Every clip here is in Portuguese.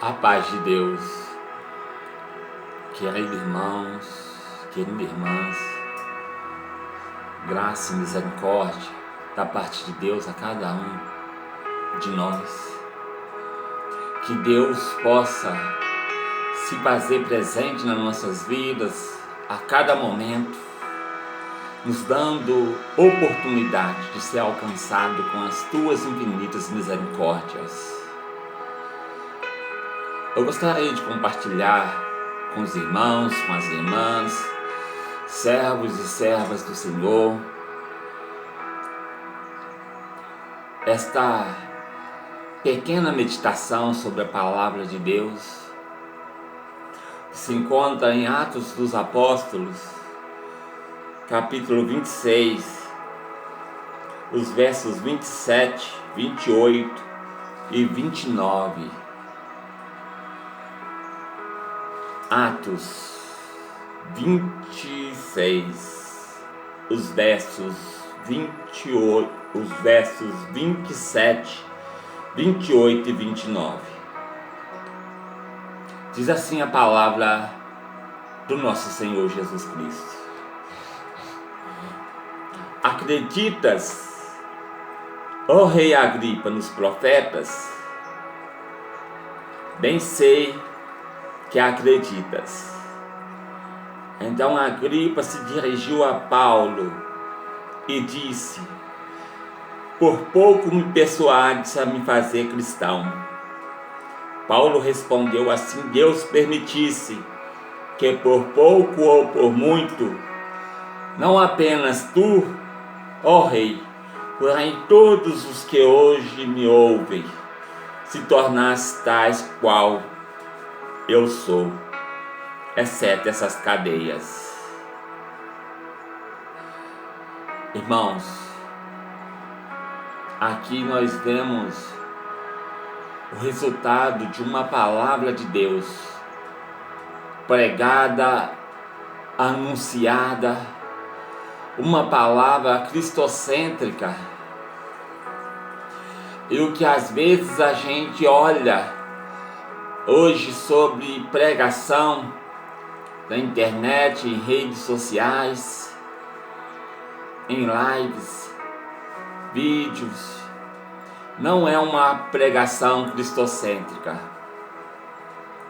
A paz de Deus, queridos irmãos, queridas irmãs, graça e misericórdia da parte de Deus a cada um de nós. Que Deus possa se fazer presente nas nossas vidas a cada momento, nos dando oportunidade de ser alcançado com as tuas infinitas misericórdias. Eu gostaria de compartilhar com os irmãos, com as irmãs, servos e servas do Senhor, esta pequena meditação sobre a Palavra de Deus, que se encontra em Atos dos Apóstolos, capítulo 26, os versos 27, 28 e 29. Atos 26, os versos 28, os versos 27, 28 e 29. Diz assim a palavra do nosso Senhor Jesus Cristo. Acreditas, ó rei Agripa, nos profetas? Bem sei que acreditas. Então Agripa se dirigiu a Paulo e disse: por pouco me persuades a me fazer cristão. Paulo respondeu: assim Deus permitisse que por pouco ou por muito, não apenas tu, ó rei, porém todos os que hoje me ouvem, se tornassem tais qual eu sou, exceto essas cadeias. Irmãos, aqui nós vemos o resultado de uma palavra de Deus pregada, anunciada, uma palavra cristocêntrica. E o que às vezes a gente olha hoje sobre pregação na internet, em redes sociais, em lives, vídeos, não é uma pregação cristocêntrica.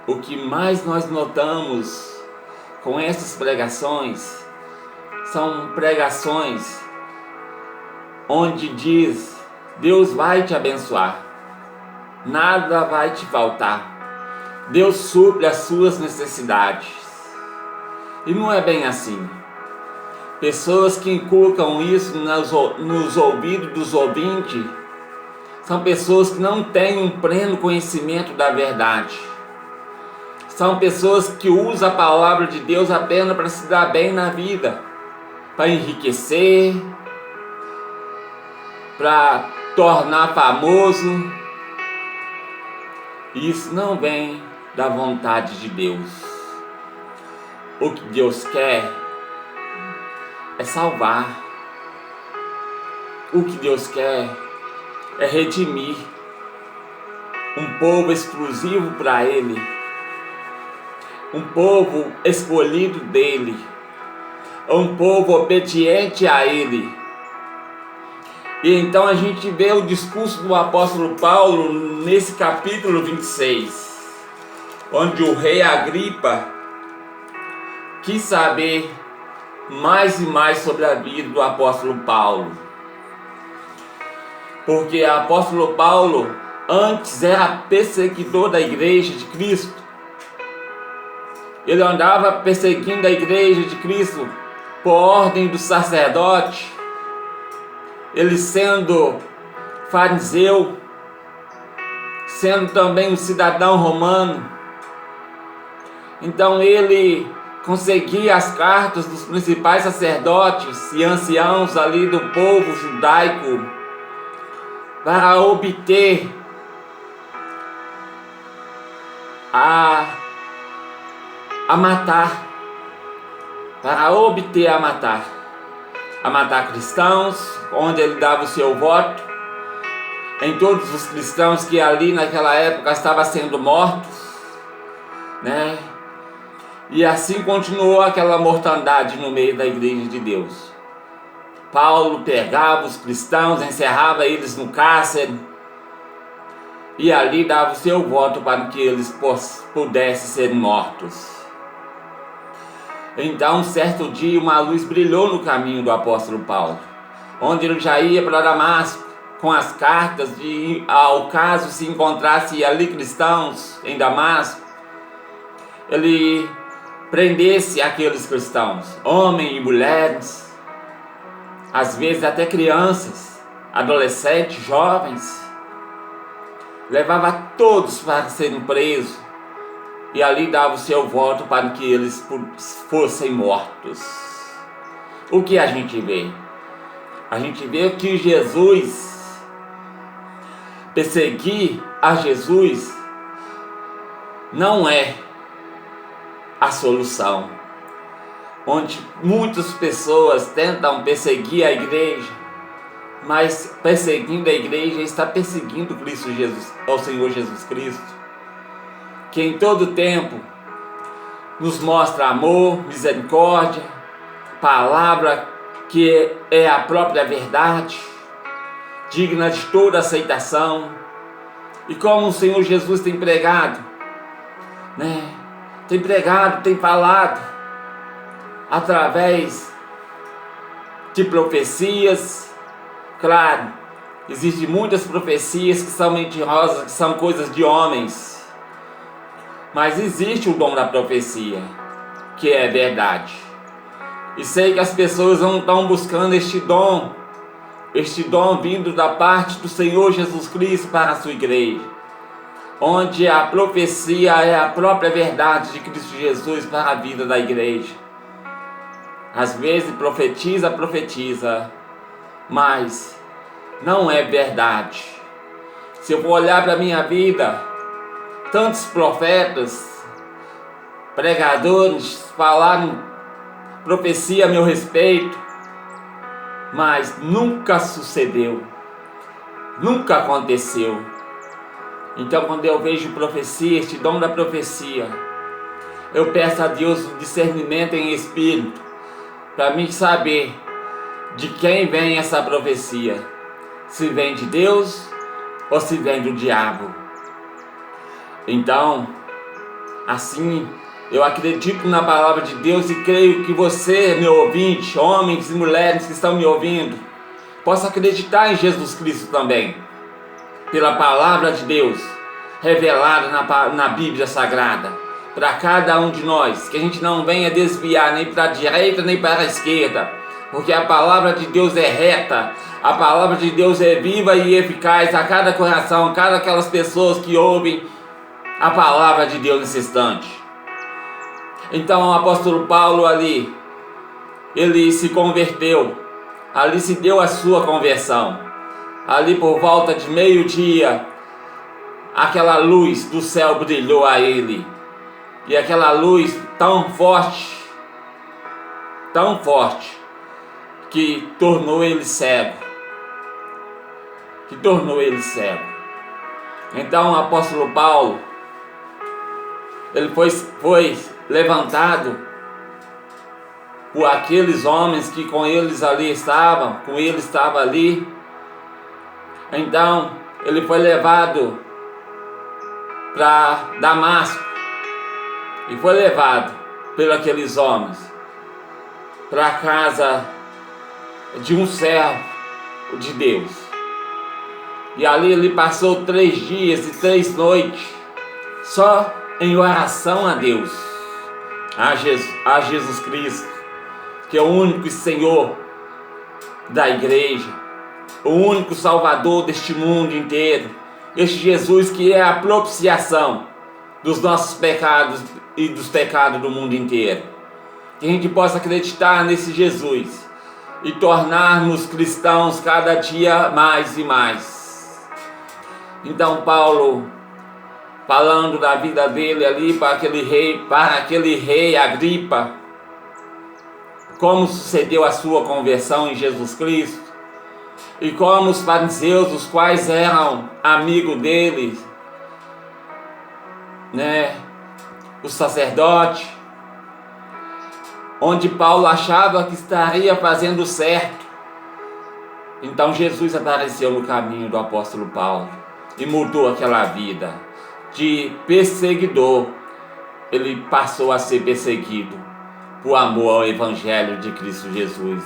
O que mais nós notamos com essas pregações são pregações onde diz: Deus vai te abençoar, nada vai te faltar, Deus supre as suas necessidades. E não é bem assim. Pessoas que inculcam isso nos ouvidos dos ouvintes são pessoas que não têm um pleno conhecimento da verdade. São pessoas que usam a palavra de Deus apenas para se dar bem na vida, para enriquecer, para tornar famoso. Isso não vem da vontade de Deus. O que Deus quer é salvar. O que Deus quer é redimir um povo exclusivo para Ele, um povo escolhido dEle, um povo obediente a Ele. E então a gente vê o discurso do apóstolo Paulo nesse capítulo 26, onde o rei Agripa quis saber mais e mais sobre a vida do apóstolo Paulo. Porque o apóstolo Paulo antes era perseguidor da igreja de Cristo. Ele andava perseguindo a igreja de Cristo por ordem do sacerdote. Ele sendo fariseu, sendo também um cidadão romano. Então ele conseguia as cartas dos principais sacerdotes e anciãos ali do povo judaico para obter a matar matar cristãos, onde ele dava o seu voto, em todos os cristãos que ali naquela época estavam sendo mortos, né? E assim continuou aquela mortandade no meio da igreja de Deus. Paulo pegava os cristãos, encerrava eles no cárcere e ali dava o seu voto para que eles pudessem ser mortos. Então, certo dia, uma luz brilhou no caminho do apóstolo Paulo, onde ele já ia para Damasco com as cartas de, ao caso se encontrasse ali cristãos em Damasco, ele prendesse aqueles cristãos, homens e mulheres, às vezes até crianças, adolescentes, jovens, levava todos para serem presos e ali dava o seu voto para que eles fossem mortos. O que a gente vê? A gente vê que Jesus, perseguir a Jesus não é a solução. Onde muitas pessoas tentam perseguir a igreja, mas perseguindo a igreja está perseguindo Cristo Jesus, ao Senhor Jesus Cristo, que em todo tempo nos mostra amor, misericórdia, palavra que é a própria verdade, digna de toda aceitação. E como o Senhor Jesus tem pregado, né? Tem pregado, tem falado através de profecias. Claro, existem muitas profecias que são mentirosas, que são coisas de homens, mas existe o dom da profecia, que é verdade. E sei que as pessoas não estão buscando este dom vindo da parte do Senhor Jesus Cristo para a sua igreja, onde a profecia é a própria verdade de Cristo Jesus para a vida da igreja. Às vezes profetiza, mas não é verdade. Se eu for olhar para a minha vida, tantos profetas, pregadores falaram profecia a meu respeito, mas nunca sucedeu, nunca aconteceu. Então, quando eu vejo profecia, este dom da profecia, eu peço a Deus um discernimento em espírito, para mim saber de quem vem essa profecia, se vem de Deus ou se vem do diabo. Então, assim, eu acredito na palavra de Deus e creio que você, meu ouvinte, homens e mulheres que estão me ouvindo, possa acreditar em Jesus Cristo também, pela palavra de Deus revelada na Bíblia Sagrada, para cada um de nós, que a gente não venha desviar nem para a direita nem para a esquerda, porque a palavra de Deus é reta, a palavra de Deus é viva e eficaz a cada coração, a cada aquelas pessoas que ouvem a palavra de Deus nesse instante. Então o apóstolo Paulo ali, ele se converteu, ali se deu a sua conversão, ali por volta de meio-dia, aquela luz do céu brilhou a ele, e aquela luz tão forte, que tornou ele cego, Então o apóstolo Paulo, ele foi levantado por aqueles homens que com ele estava ali. Então ele foi levado para Damasco e foi levado por aqueles homens para a casa de um servo de Deus. E ali ele passou 3 dias e 3 noites só em oração a Deus, a Jesus Cristo, que é o único Senhor da igreja, o único Salvador deste mundo inteiro, este Jesus que é a propiciação dos nossos pecados e dos pecados do mundo inteiro. Que a gente possa acreditar nesse Jesus e tornar-nos cristãos cada dia mais e mais. Então Paulo, falando da vida dele ali para aquele rei Agripa, como sucedeu a sua conversão em Jesus Cristo, E como os fariseus, os quais eram amigos dele, né, o sacerdote, onde Paulo achava que estaria fazendo certo. Então Jesus apareceu no caminho do apóstolo Paulo e mudou aquela vida de perseguidor. Ele passou a ser perseguido por amor ao Evangelho de Cristo Jesus,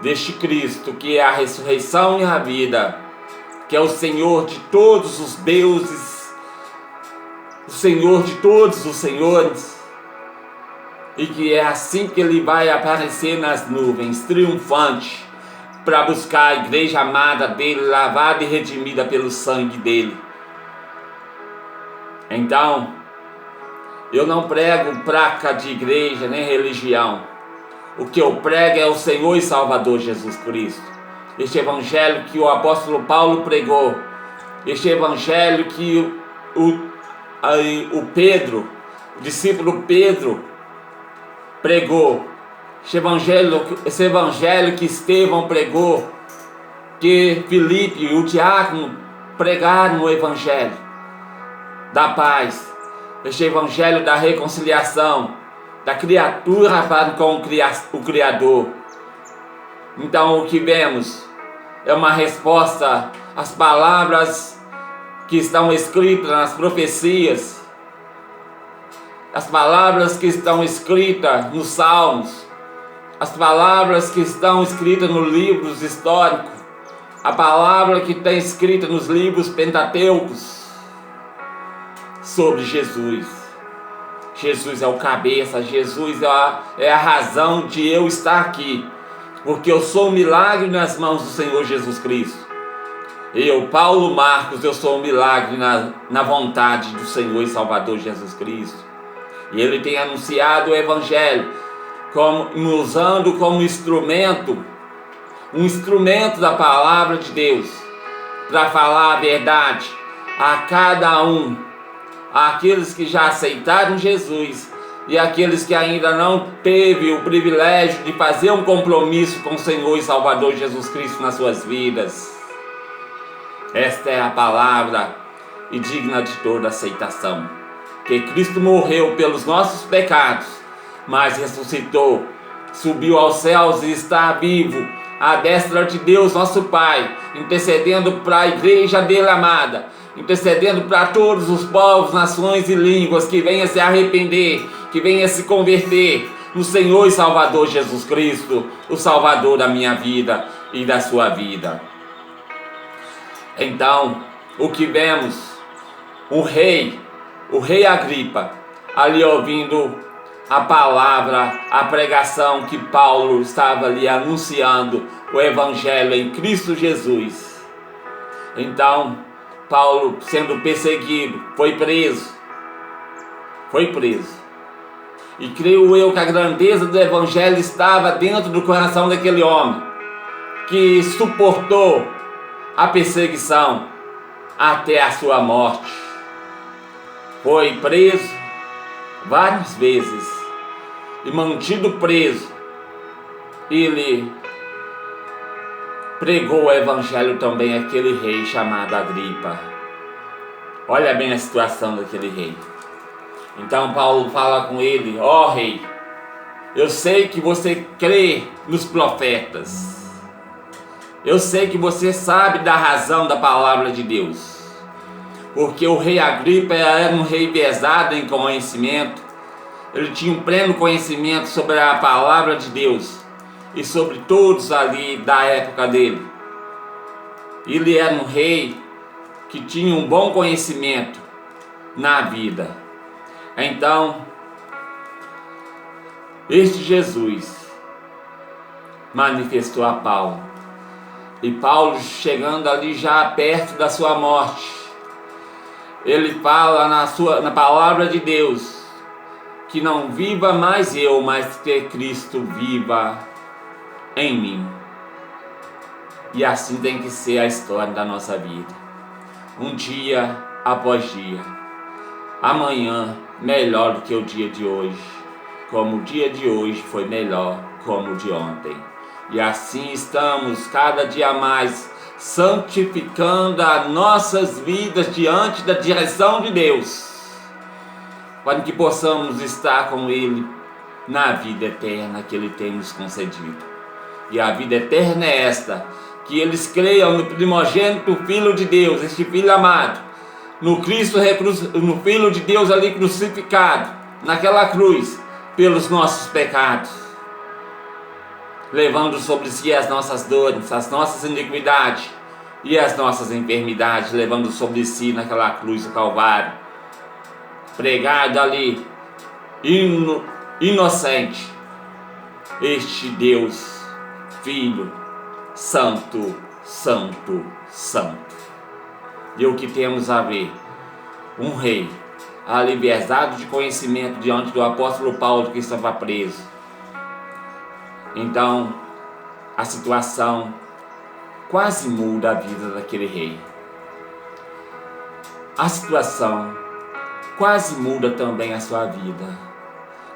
deste Cristo que é a ressurreição e a vida, que é o Senhor de todos os deuses, o Senhor de todos os senhores, e que é assim que ele vai aparecer nas nuvens, triunfante, para buscar a igreja amada dele, lavada e redimida pelo sangue dele. Então, eu não prego placa de igreja nem religião. O que eu prego é o Senhor e Salvador Jesus Cristo. Este evangelho que o apóstolo Paulo pregou, este evangelho que o Pedro, o discípulo Pedro, pregou, esse evangelho que Estevão pregou, que Filipe e o diácono pregaram o evangelho da paz, este evangelho da reconciliação, da criatura para com o Criador. Então o que vemos é uma resposta às palavras que estão escritas nas profecias, as palavras que estão escritas nos Salmos, as palavras que estão escritas nos livros históricos, a palavra que está escrita nos livros pentateucos sobre Jesus. Jesus é o cabeça, Jesus é a razão de eu estar aqui, porque eu sou um milagre nas mãos do Senhor Jesus Cristo. Eu, Paulo Marcos, eu sou um milagre na vontade do Senhor e Salvador Jesus Cristo. E ele tem anunciado o Evangelho, usando como instrumento, um instrumento da palavra de Deus, para falar a verdade a cada um, àqueles que já aceitaram Jesus e aqueles que ainda não teve o privilégio de fazer um compromisso com o Senhor e Salvador Jesus Cristo nas suas vidas. Esta é a palavra e digna de toda aceitação, que Cristo morreu pelos nossos pecados, mas ressuscitou, subiu aos céus e está vivo à destra de Deus nosso Pai, intercedendo para a igreja dele amada, intercedendo para todos os povos, nações e línguas que venham se arrepender, que venham se converter no Senhor e Salvador Jesus Cristo, o Salvador da minha vida e da sua vida. Então, o que vemos? O rei Agripa, ali ouvindo a palavra, a pregação que Paulo estava ali anunciando, o Evangelho em Cristo Jesus. Então, Paulo, sendo perseguido, foi preso. E creio eu que a grandeza do Evangelho estava dentro do coração daquele homem, que suportou a perseguição até a sua morte. Foi preso várias vezes e mantido preso, ele pregou o Evangelho também àquele rei chamado Agripa. Olha bem a situação daquele rei. Então Paulo fala com ele: ó rei, eu sei que você crê nos profetas, eu sei que você sabe da razão da palavra de Deus, porque o rei Agripa era um rei pesado em conhecimento. Ele tinha um pleno conhecimento sobre a palavra de Deus e sobre todos ali da época dele. Ele era um rei que tinha um bom conhecimento na vida. Então, este Jesus manifestou a Paulo. E Paulo, chegando ali já perto da sua morte, ele fala na palavra de Deus que não viva mais eu, mas que Cristo viva em mim. E assim tem que ser a história da nossa vida, um dia após dia, amanhã melhor do que o dia de hoje, como o dia de hoje foi melhor como o de ontem. E assim estamos cada dia mais santificando as nossas vidas diante da direção de Deus, para que possamos estar com Ele na vida eterna que Ele tem nos concedido. E a vida eterna é esta: que eles creiam no primogênito Filho de Deus, este Filho amado, no Cristo, no Filho de Deus ali crucificado, naquela cruz, pelos nossos pecados, levando sobre si as nossas dores, as nossas iniquidades e as nossas enfermidades, levando sobre si naquela cruz do Calvário, pregado ali, inocente, este Deus, Filho, Santo, Santo, Santo. E o que temos a ver? Um rei, a liberdade de conhecimento diante do apóstolo Paulo que estava preso. Então, a situação quase muda a vida daquele rei. A situação quase muda também a sua vida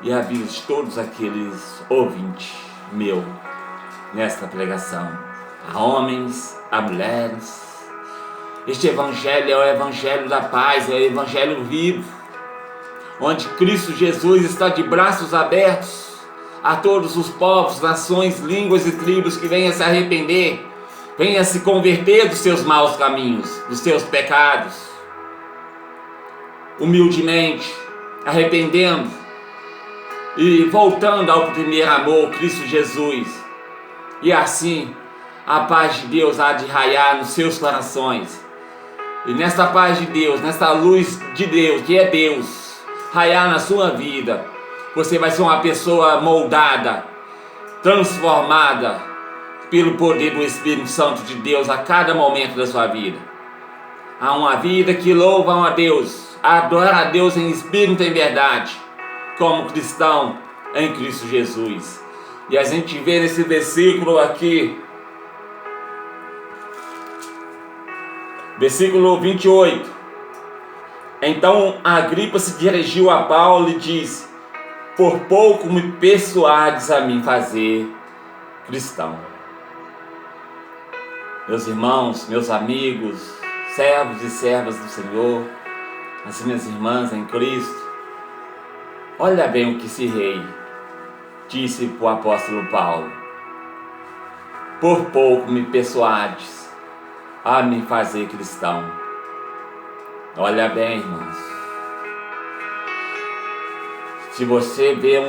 e a vida de todos aqueles ouvintes meu nesta pregação, a homens, a mulheres. Este evangelho é o evangelho da paz, é o evangelho vivo, onde Cristo Jesus está de braços abertos a todos os povos, nações, línguas e tribos que venham se arrepender, venham se converter dos seus maus caminhos, dos seus pecados, humildemente, arrependendo e voltando ao primeiro amor, Cristo Jesus. E assim, a paz de Deus há de raiar nos seus corações. E nesta paz de Deus, nesta luz de Deus, que é Deus, raiar na sua vida, você vai ser uma pessoa moldada, transformada pelo poder do Espírito Santo de Deus a cada momento da sua vida. Há uma vida que louva a Deus, adora a Deus em espírito e em verdade, como cristão em Cristo Jesus. E a gente vê nesse versículo aqui, versículo 28. Então Agripa se dirigiu a Paulo e disse: por pouco me persuades a mim fazer cristão. Meus irmãos, meus amigos, servos e servas do Senhor, as minhas irmãs em Cristo, olha bem o que esse rei disse para o apóstolo Paulo: por pouco me persuades a me fazer cristão. Olha bem, irmãos, se você vê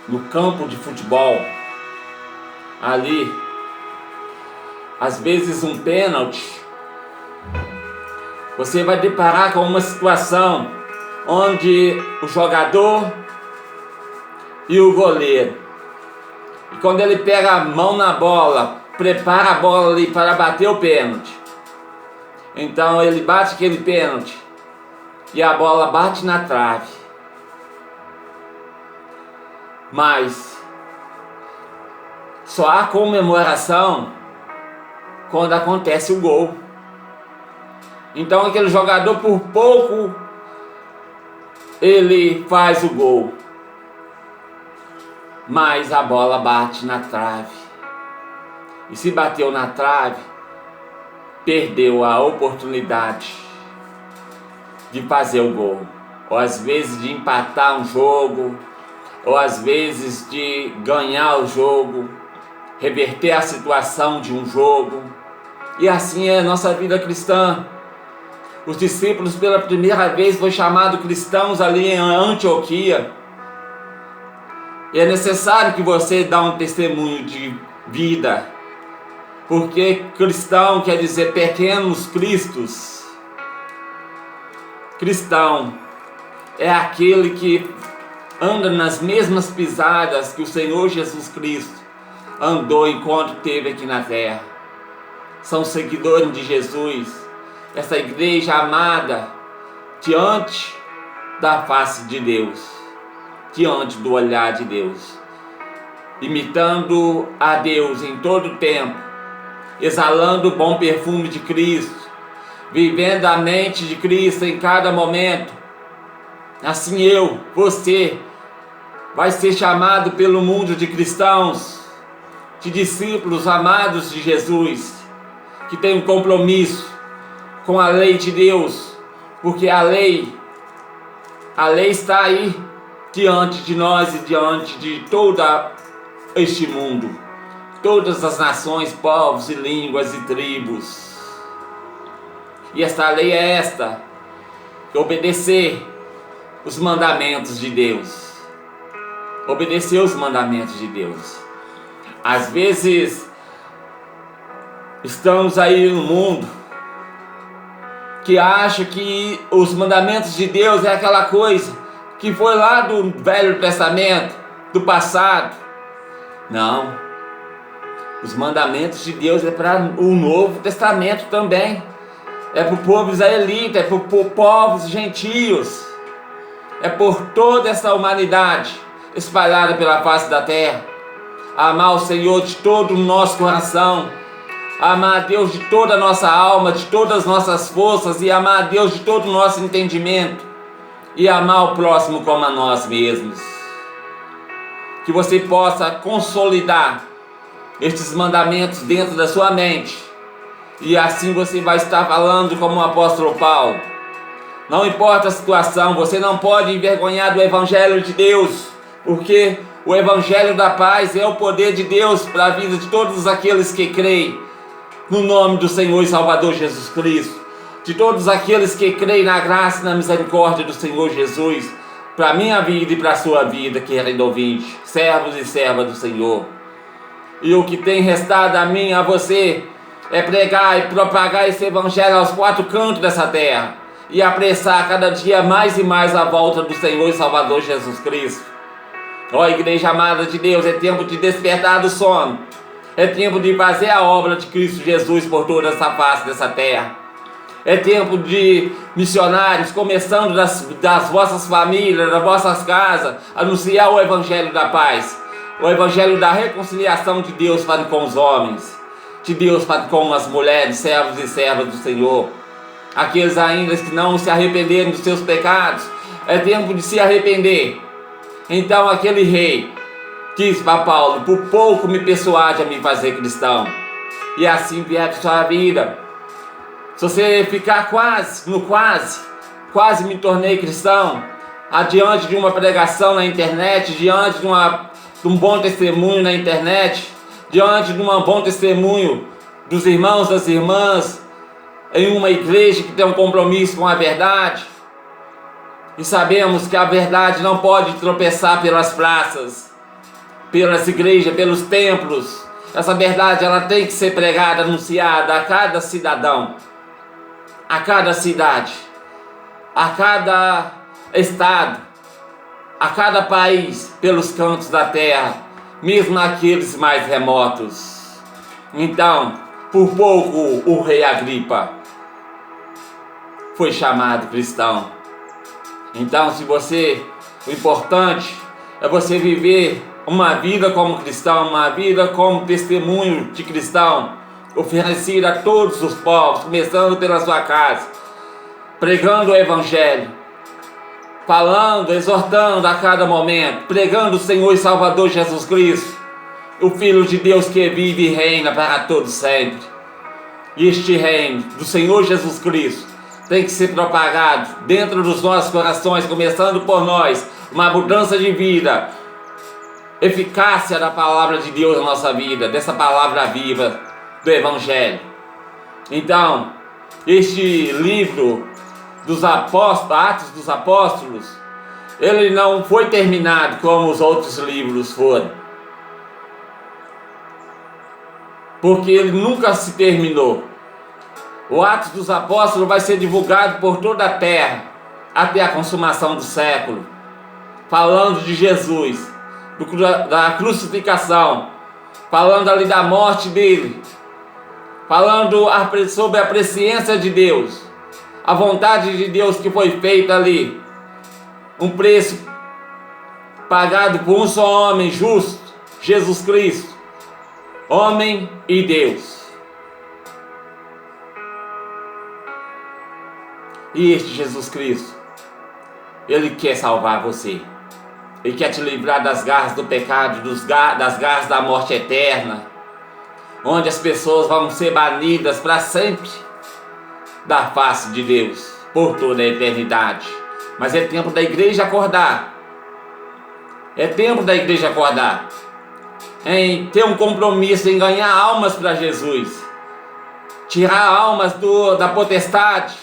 no campo de futebol, ali, às vezes um pênalti, você vai deparar com uma situação onde o jogador e o goleiro, e quando ele pega a mão na bola, prepara a bola ali para bater o pênalti, então ele bate aquele pênalti e a bola bate na trave, mas só há comemoração quando acontece o gol. Então aquele jogador, por pouco ele faz o gol, mas a bola bate na trave, e se bateu na trave, perdeu a oportunidade de fazer o gol, ou às vezes de empatar um jogo, ou às vezes de ganhar o jogo, reverter a situação de um jogo. E assim é a nossa vida cristã. Os discípulos pela primeira vez foram chamados cristãos ali em Antioquia. E é necessário que você dê um testemunho de vida, porque cristão quer dizer pequenos cristos. Cristão é aquele que anda nas mesmas pisadas que o Senhor Jesus Cristo andou enquanto esteve aqui na terra. São seguidores de Jesus, essa igreja amada diante da face de Deus, diante do olhar de Deus, imitando a Deus em todo o tempo, exalando o bom perfume de Cristo, vivendo a mente de Cristo em cada momento. Assim você vai ser chamado pelo mundo de cristãos, de discípulos amados de Jesus, que tem um compromisso com a lei de Deus, porque a lei está aí diante de nós e diante de todo este mundo, todas as nações, povos e línguas e tribos. E esta lei é esta: obedecer os mandamentos de Deus. Obedecer os mandamentos de Deus. Às vezes estamos aí no mundo que acha que os mandamentos de Deus é aquela coisa que foi lá do Velho Testamento, do passado. Não. Os mandamentos de Deus é para o Novo Testamento também. É para o povo israelita, é para os povos gentios. É por toda essa humanidade espalhada pela face da terra. Amar o Senhor de todo o nosso coração. Amar a Deus de toda a nossa alma, de todas as nossas forças, e amar a Deus de todo o nosso entendimento, e amar o próximo como a nós mesmos. Que você possa consolidar estes mandamentos dentro da sua mente, e assim você vai estar falando como o apóstolo Paulo. Não importa a situação, você não pode envergonhar do Evangelho de Deus, porque o Evangelho da paz é o poder de Deus para a vida de todos aqueles que creem no nome do Senhor e Salvador Jesus Cristo, de todos aqueles que creem na graça e na misericórdia do Senhor Jesus, para a minha vida e para a sua vida, querido ouvinte, servos e servas do Senhor. E o que tem restado a mim e a você é pregar e propagar esse Evangelho aos quatro cantos dessa terra, e apressar cada dia mais e mais a volta do Senhor e Salvador Jesus Cristo. Ó igreja amada de Deus, é tempo de despertar do sono. É tempo de fazer a obra de Cristo Jesus por toda essa face dessa terra. É tempo de missionários, começando das vossas famílias, das vossas casas, anunciar o Evangelho da paz, o Evangelho da reconciliação de Deus para com os homens, de Deus para com as mulheres, servos e servas do Senhor. Aqueles ainda que não se arrependeram dos seus pecados, é tempo de se arrepender. Então aquele rei diz para Paulo: por pouco me persuade a me fazer cristão. E assim vier a sua vida. Se você ficar quase me tornei cristão, adiante de uma pregação na internet, diante de um bom testemunho na internet, diante de um bom testemunho dos irmãos, das irmãs, em uma igreja que tem um compromisso com a verdade, e sabemos que a verdade não pode tropeçar pelas praças, pelas igrejas, pelos templos. Essa verdade ela tem que ser pregada, anunciada a cada cidadão, a cada cidade, a cada estado, a cada país, pelos cantos da terra, mesmo naqueles mais remotos. Então, por pouco o rei Agripa foi chamado cristão. Então, o importante é você viver uma vida como cristão, uma vida como testemunho de cristão, oferecido a todos os povos, começando pela sua casa, pregando o Evangelho, falando, exortando a cada momento, pregando o Senhor e Salvador Jesus Cristo, o Filho de Deus que vive e reina para todos sempre. E este reino do Senhor Jesus Cristo tem que ser propagado dentro dos nossos corações, começando por nós, uma mudança de vida, eficácia da palavra de Deus na nossa vida, dessa palavra viva do Evangelho. Então, este livro dos apóstolos, Atos dos Apóstolos, ele não foi terminado como os outros livros foram, porque ele nunca se terminou. O Atos dos Apóstolos vai ser divulgado por toda a terra até a consumação do século, falando de Jesus, da crucificação, falando ali da morte dele, falando sobre a presciência de Deus, a vontade de Deus que foi feita ali, um preço pagado por um só homem justo, Jesus Cristo, homem e Deus. E este Jesus Cristo, ele quer salvar você. Ele quer te livrar das garras do pecado, das garras da morte eterna, onde as pessoas vão ser banidas para sempre da face de Deus, por toda a eternidade. Mas é tempo da igreja acordar. É tempo da igreja acordar, em ter um compromisso em ganhar almas para Jesus, tirar almas da potestade,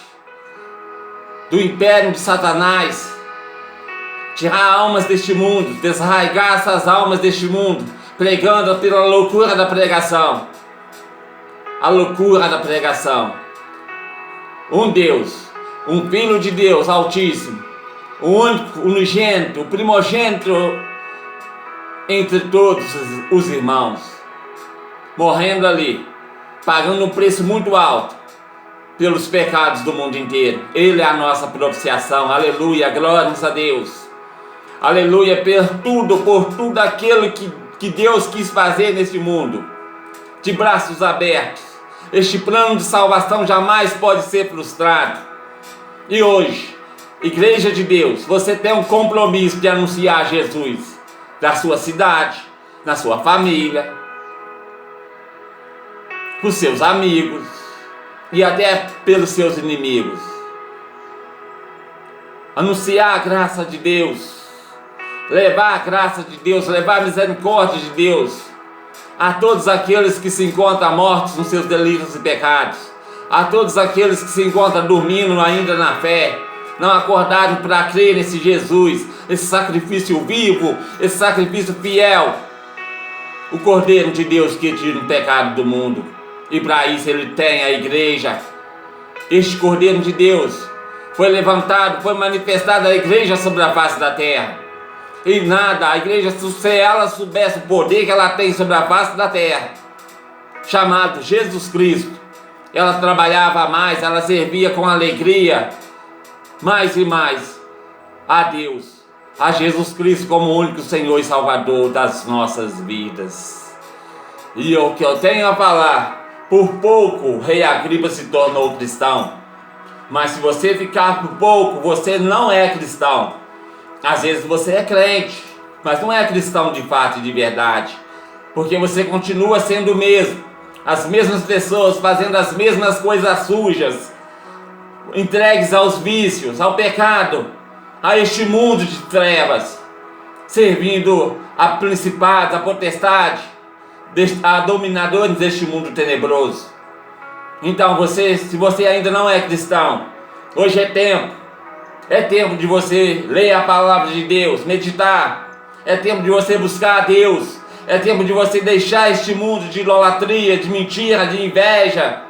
do império de Satanás, tirar almas deste mundo, desarraigar essas almas deste mundo, pregando pela loucura da pregação. A loucura da pregação. Um Deus, um Filho de Deus Altíssimo, o único, unigênito, o primogênito entre todos os irmãos, morrendo ali, pagando um preço muito alto pelos pecados do mundo inteiro. Ele é a nossa propiciação. Aleluia, glórias a Deus. Aleluia, por tudo aquilo que Deus quis fazer nesse mundo, de braços abertos. Este plano de salvação jamais pode ser frustrado. E hoje, Igreja de Deus, você tem um compromisso de anunciar Jesus na sua cidade, na sua família, para os seus amigos e até pelos seus inimigos. Anunciar a graça de Deus, levar a graça de Deus, levar a misericórdia de Deus a todos aqueles que se encontram mortos nos seus delitos e pecados, a todos aqueles que se encontram dormindo ainda na fé, não acordaram para crer nesse Jesus, esse sacrifício vivo, esse sacrifício fiel, o Cordeiro de Deus que tira o pecado do mundo. E para isso ele tem a igreja. Este Cordeiro de Deus foi levantado, foi manifestado a igreja sobre a face da terra. E nada, a igreja, se ela soubesse o poder que ela tem sobre a face da terra, chamado Jesus Cristo, ela trabalhava mais, ela servia com alegria, mais e mais a Deus, a Jesus Cristo como o único Senhor e Salvador das nossas vidas. E o que eu tenho a falar, por pouco o rei Agripa se tornou cristão, mas se você ficar por pouco, você não é cristão. Às vezes você é crente, mas não é cristão de fato e de verdade, porque você continua sendo o mesmo, as mesmas pessoas fazendo as mesmas coisas sujas, entregues aos vícios, ao pecado, a este mundo de trevas, servindo a principados, a potestade, a dominadores deste mundo tenebroso. Então se você ainda não é cristão, hoje é tempo de você ler a palavra de Deus, meditar, é tempo de você buscar a Deus, é tempo de você deixar este mundo de idolatria, de mentira, de inveja,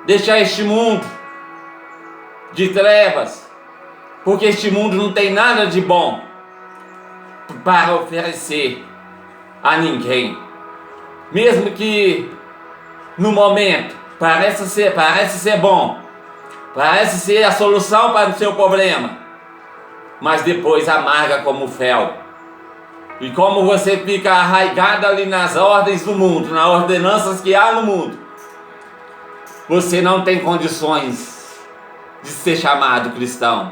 deixar este mundo de trevas, porque este mundo não tem nada de bom para oferecer a ninguém. Mesmo que no momento parece ser bom, parece ser a solução para o seu problema, mas depois amarga como fel. E como você fica arraigado ali nas ordens do mundo, nas ordenanças que há no mundo, você não tem condições de ser chamado cristão.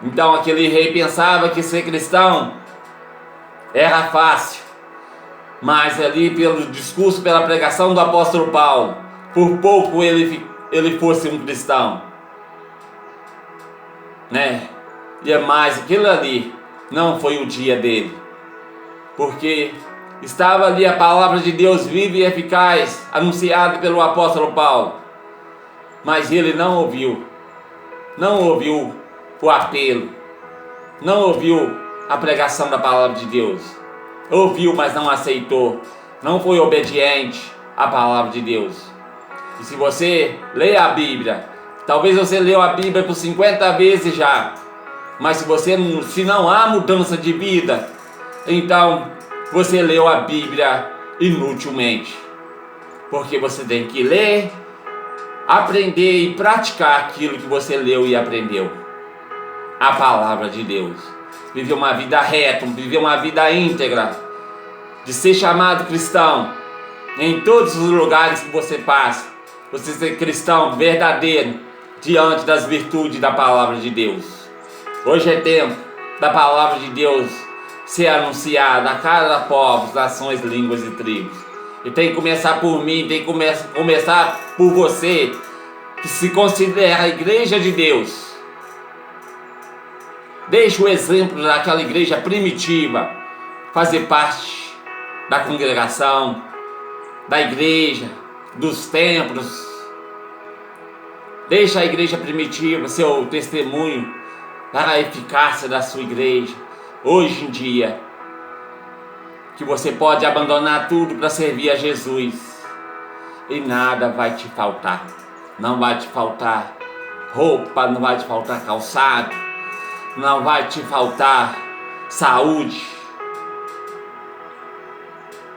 Então aquele rei pensava que ser cristão era fácil, mas ali pelo discurso, pela pregação do apóstolo Paulo, por pouco ele fosse um cristão, né? E é mais, aquilo ali não foi o dia dele, porque estava ali a palavra de Deus viva e eficaz, anunciada pelo apóstolo Paulo, mas ele não ouviu o apelo, não ouviu a pregação da palavra de Deus, ouviu, mas não aceitou, não foi obediente à palavra de Deus. E se você lê a Bíblia, talvez você leu a Bíblia por 50 vezes já, mas se não há mudança de vida, então você leu a Bíblia inutilmente, porque você tem que ler, aprender e praticar aquilo que você leu e aprendeu, a palavra de Deus. Viver uma vida reta, viver uma vida íntegra, de ser chamado cristão em todos os lugares que você passa, você ser cristão verdadeiro diante das virtudes da palavra de Deus. Hoje é tempo da palavra de Deus ser anunciada a cada povos, nações, línguas e tribos. E tem que começar por mim, tem que começar por você, que se considera a igreja de Deus. Deixe o exemplo daquela igreja primitiva fazer parte da congregação, da igreja, dos templos. Deixe a igreja primitiva ser o testemunho para a eficácia da sua igreja. Hoje em dia, que você pode abandonar tudo para servir a Jesus e nada vai te faltar. Não vai te faltar roupa, não vai te faltar calçado, não vai te faltar saúde,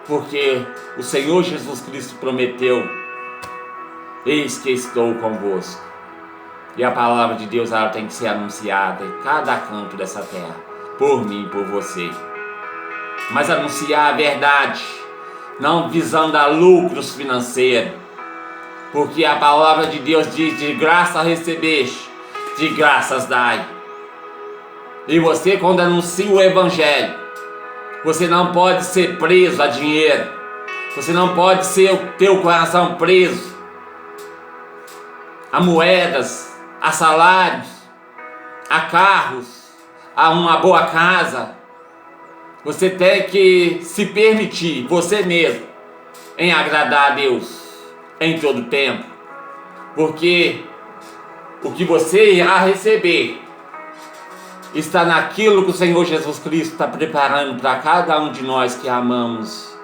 porque o Senhor Jesus Cristo prometeu: eis que estou convosco. E a palavra de Deus, ela tem que ser anunciada em cada canto dessa terra, por mim e por você. Mas anunciar a verdade, não visando a lucros financeiros, porque a palavra de Deus diz: de graça recebeste, de graças dai. E você, quando anuncia o evangelho, você não pode ser preso a dinheiro, você não pode ter o coração preso a moedas, a salários, a carros, a uma boa casa. Você tem que se permitir, você mesmo, em agradar a Deus em todo tempo, porque o que você irá receber está naquilo que o Senhor Jesus Cristo está preparando para cada um de nós que amamos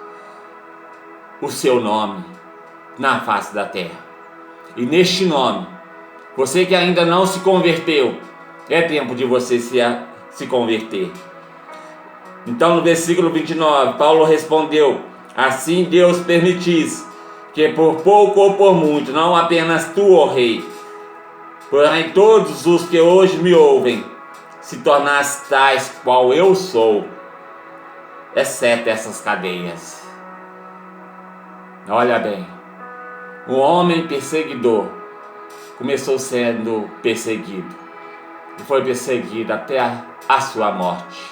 o seu nome na face da terra. E neste nome, você que ainda não se converteu, é tempo de você se converter. Então, no versículo 29, Paulo respondeu: assim Deus permitisse que por pouco ou por muito, não apenas tu, ó rei, porém todos os que hoje me ouvem, se tornassem tais qual eu sou, exceto essas cadeias. Olha bem, o homem perseguidor começou sendo perseguido e foi perseguido até a sua morte,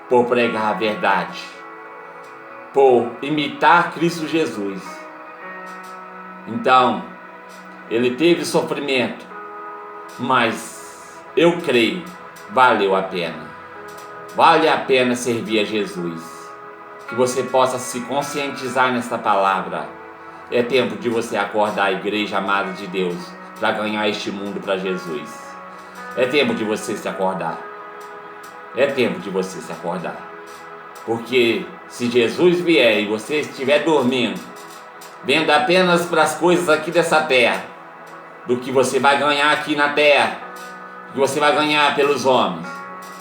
por pregar a verdade, por imitar Cristo Jesus. Então, ele teve sofrimento, mas eu creio, valeu a pena. Vale a pena servir a Jesus. Que você possa se conscientizar nesta palavra. É tempo de você acordar, a igreja amada de Deus, para ganhar este mundo para Jesus. É tempo de você se acordar. É tempo de você se acordar. Porque se Jesus vier e você estiver dormindo, vendo apenas para as coisas aqui dessa terra, do que você vai ganhar aqui na terra, do que você vai ganhar pelos homens,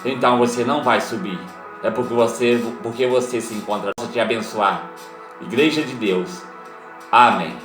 então você não vai subir. É porque você se encontra. Te abençoar. Igreja de Deus. Amém.